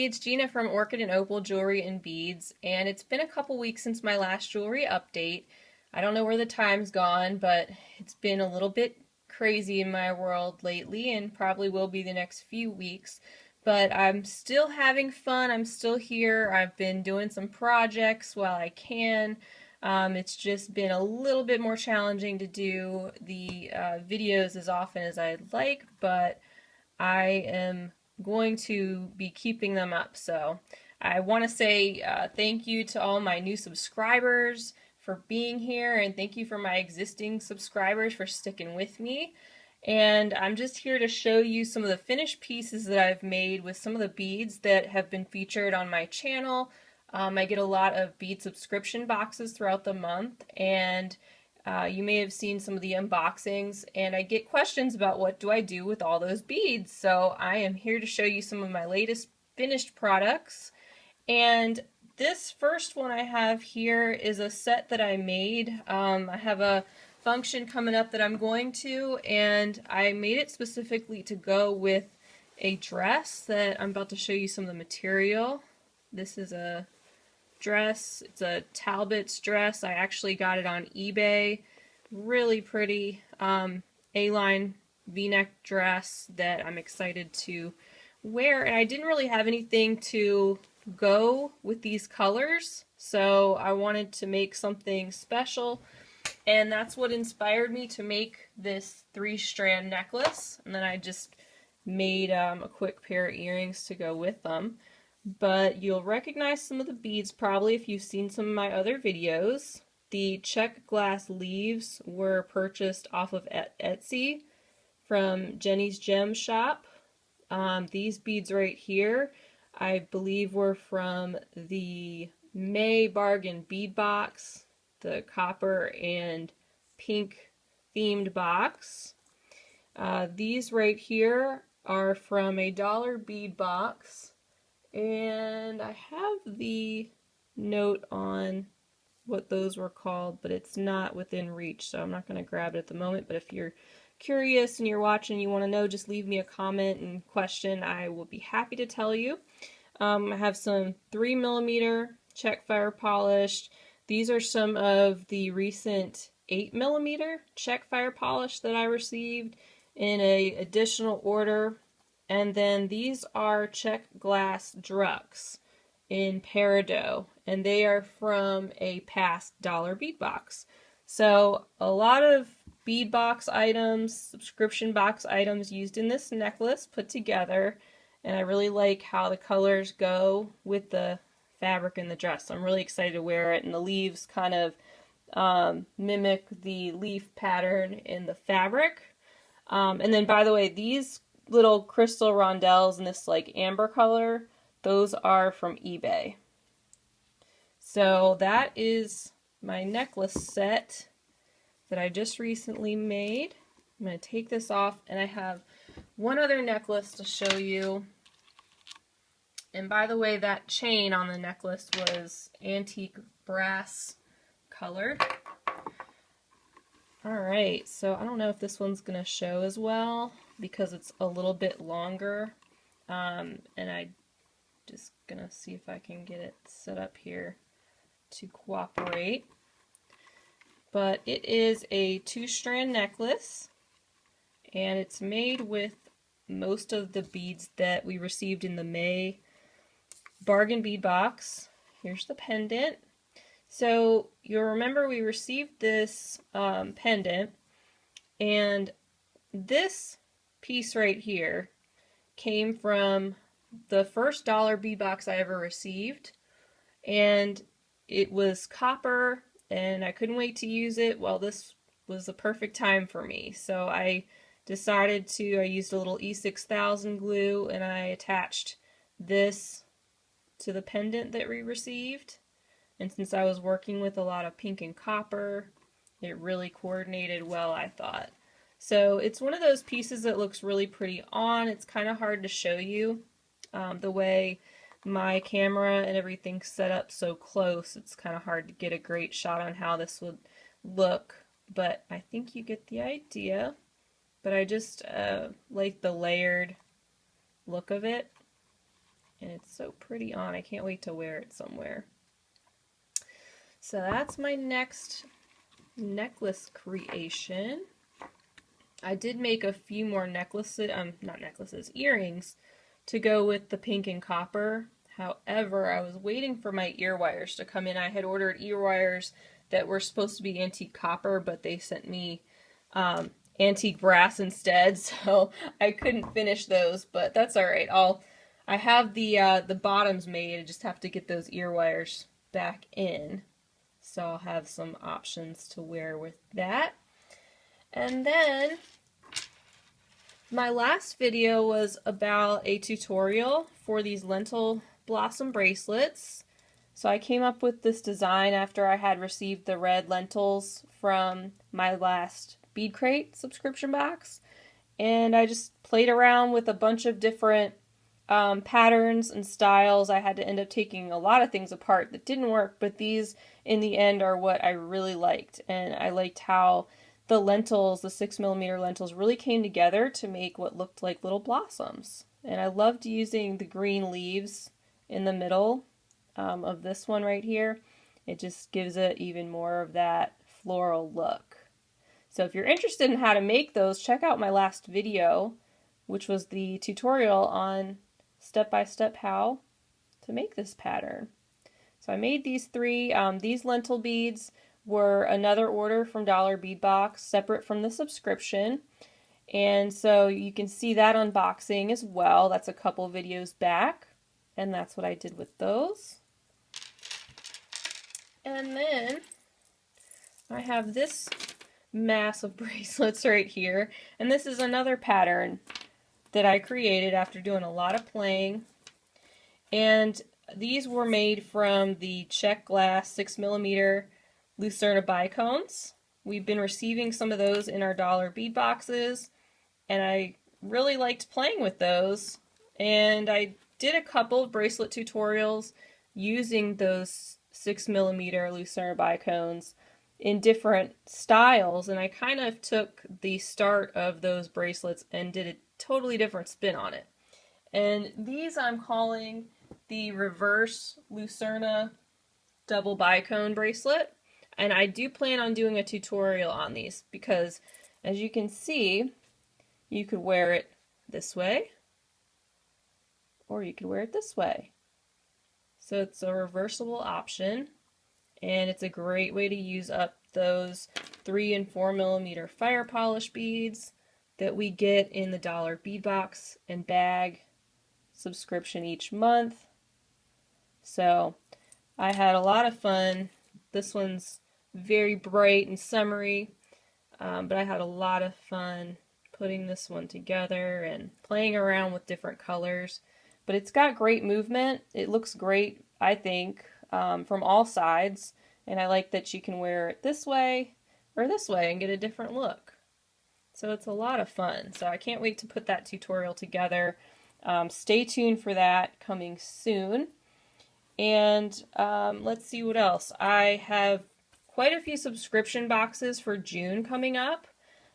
everybody, it's Gina from Orchid and Opal Jewelry and Beads, and it's been a couple weeks since my last jewelry update. I don't know where the time's gone, but it's been a little bit crazy in my world lately and probably will be the next few weeks. But I'm still having fun, I'm still here, I've been doing some projects while I can. It's just been a little bit more challenging to do the videos as often as I'd like, but I am going to be keeping them up. So I want to say thank you to all my new subscribers for being here, and thank you for my existing subscribers for sticking with me. And I'm just here to show you some of the finished pieces that I've made with some of the beads that have been featured on my channel. I get a lot of bead subscription boxes throughout the month, and you may have seen some of the unboxings, and I get questions about what do I do with all those beads. So I am here to show you some of my latest finished products. And this first one I have here is a set that I made. I have a function coming up that I'm going to, and I made it specifically to go with a dress that I'm about to show you some of the material. This is a dress. It's a Talbot's dress. I actually got it on eBay. Really pretty A-line V-neck dress that I'm excited to wear. And I didn't really have anything to go with these colors, so I wanted to make something special. And that's what inspired me to make this 3-strand necklace. And then I just made a quick pair of earrings to go with them. But you'll recognize some of the beads probably if you've seen some of my other videos. The check glass leaves were purchased off of Etsy from Jenny's Gem Shop. These beads right here I believe were from the May bargain bead box, the copper and pink themed box. These right here are from a dollar bead box. And I have the note on what those were called, but it's not within reach, so I'm not going to grab it at the moment. But if you're curious and you're watching and you want to know, just leave me a comment and question. I will be happy to tell you. I have some 3mm check fire polished. These are some of the recent 8mm check fire polish that I received in an additional order. And then these are check glass drucks in peridot, and they are from a past dollar bead box. So a lot of bead box items, subscription box items used in this necklace put together, and I really like how the colors go with the fabric in the dress. So I'm really excited to wear it, and the leaves kind of mimic the leaf pattern in the fabric. And then, by the way, these little crystal rondelles in this like amber color, those are from eBay. So that is my necklace set that I just recently made. I'm going to take this off, and I have one other necklace to show you. And by the way, that chain on the necklace was antique brass colored. Alright, so I don't know if this one's going to show as well because it's a little bit longer, and I'm just going to see if I can get it set up here to cooperate. But it is a 2-strand necklace, and it's made with most of the beads that we received in the May bargain bead box. Here's the pendant. So you'll remember we received this pendant, and this piece right here came from the first dollar bead box I ever received, and it was copper, and I couldn't wait to use it. Well, this was the perfect time for me, so I decided I used a little E6000 glue, and I attached this to the pendant that we received. And since I was working with a lot of pink and copper, it really coordinated well, I thought. So it's one of those pieces that looks really pretty on. It's kind of hard to show you the way my camera and everything's set up so close. It's kind of hard to get a great shot on how this would look, but I think you get the idea. But I just like the layered look of it. and it's so pretty on. I can't wait to wear it somewhere. So that's my next necklace creation. I did make a few more necklaces, not necklaces, earrings to go with the pink and copper. However, I was waiting for my ear wires to come in. I had ordered ear wires that were supposed to be antique copper, but they sent me antique brass instead, so I couldn't finish those, but that's all right. I have the bottoms made. I just have to get those ear wires back in. So I'll have some options to wear with that. And then my last video was about a tutorial for these lentil blossom bracelets. So I came up with this design after I had received the red lentils from my last Bead Crate subscription box. And I just played around with a bunch of different patterns and styles. I had to end up taking a lot of things apart that didn't work, but these in the end are what I really liked. And I liked how the lentils, the 6mm lentils, really came together to make what looked like little blossoms. And I loved using the green leaves in the middle of this one right here. It just gives it even more of that floral look. So if you're interested in how to make those, check out my last video, which was the tutorial on step-by-step how to make this pattern. So I made these three. These lentil beads were another order from Dollar Bead Box, separate from the subscription. And so you can see that unboxing as well. That's a couple videos back. And that's what I did with those. And then I have this mass of bracelets right here. And this is another pattern that I created after doing a lot of playing. And these were made from the check glass 6mm Luciana bicones. We've been receiving some of those in our Dollar Bead boxes, and I really liked playing with those. And I did a couple of bracelet tutorials using those 6mm Luciana bicones in different styles, and I kind of took the start of those bracelets and did a totally different spin on it. And these I'm calling the reverse Luciana double bicone bracelet. And I do plan on doing a tutorial on these because, as you can see, you could wear it this way or you could wear it this way. So it's a reversible option, and it's a great way to use up those 3 and 4mm fire polish beads that we get in the Dollar Bead Box and bag subscription each month. So I had a lot of fun. This one's very bright and summery, but I had a lot of fun putting this one together and playing around with different colors. But it's got great movement. It looks great, I think, from all sides. And I like that you can wear it this way or this way and get a different look. So it's a lot of fun. So I can't wait to put that tutorial together. Stay tuned for that coming soon. And let's see what else. I have quite a few subscription boxes for June coming up.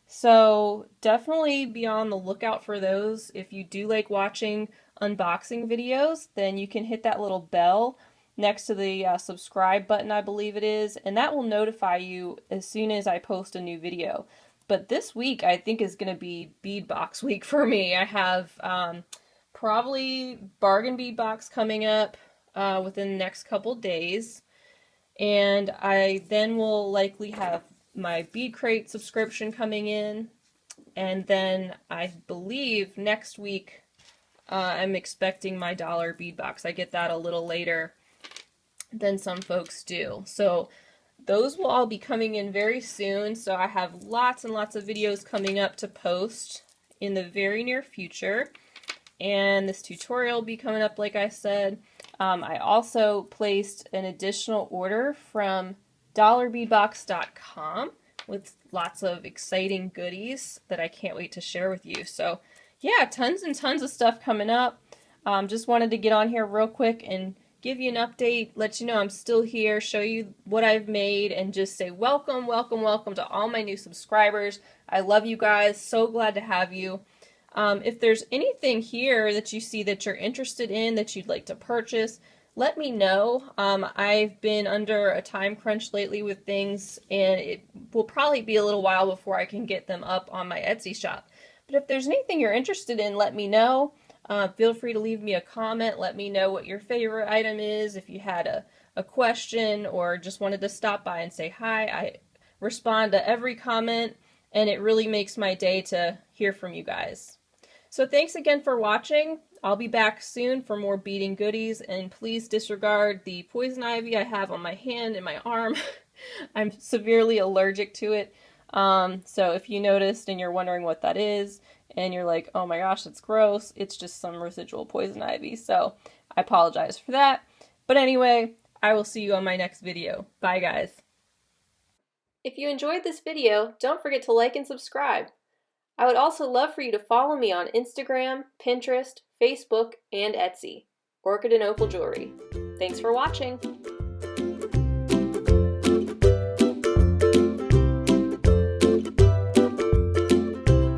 So definitely be on the lookout for those. If you do like watching unboxing videos, then you can hit that little bell next to the subscribe button, I believe it is, and that will notify you as soon as I post a new video. But this week I think is going to be bead box week for me. I have probably bargain bead box coming up within the next couple days, and I then will likely have my Bead Crate subscription coming in, and then I believe next week I'm expecting my Dollar Bead Box. I get that a little later than some folks do. So those will all be coming in very soon. So I have lots and lots of videos coming up to post in the very near future. And this tutorial will be coming up, like I said. I also placed an additional order from dollarbeadbox.com with lots of exciting goodies that I can't wait to share with you. So yeah, tons and tons of stuff coming up. Just wanted to get on here real quick and give you an update, let you know I'm still here, show you what I've made, and just say welcome, welcome, welcome to all my new subscribers. I love you guys. So glad to have you. If there's anything here that you see that you're interested in, that you'd like to purchase, let me know. I've been under a time crunch lately with things, and it will probably be a little while before I can get them up on my Etsy shop. But if there's anything you're interested in, let me know. Feel free to leave me a comment. Let me know what your favorite item is. If you had a question or just wanted to stop by and say hi, I respond to every comment, and it really makes my day to hear from you guys. So thanks again for watching. I'll be back soon for more beading goodies, and please disregard the poison ivy I have on my hand and my arm. I'm severely allergic to it. So if you noticed and you're wondering what that is, and you're like, oh my gosh, it's gross, it's just some residual poison ivy. So I apologize for that. But anyway, I will see you on my next video. Bye guys. If you enjoyed this video, don't forget to like and subscribe. I would also love for you to follow me on Instagram, Pinterest, Facebook, and Etsy. Orchid and Opal Jewelry. Thanks for watching!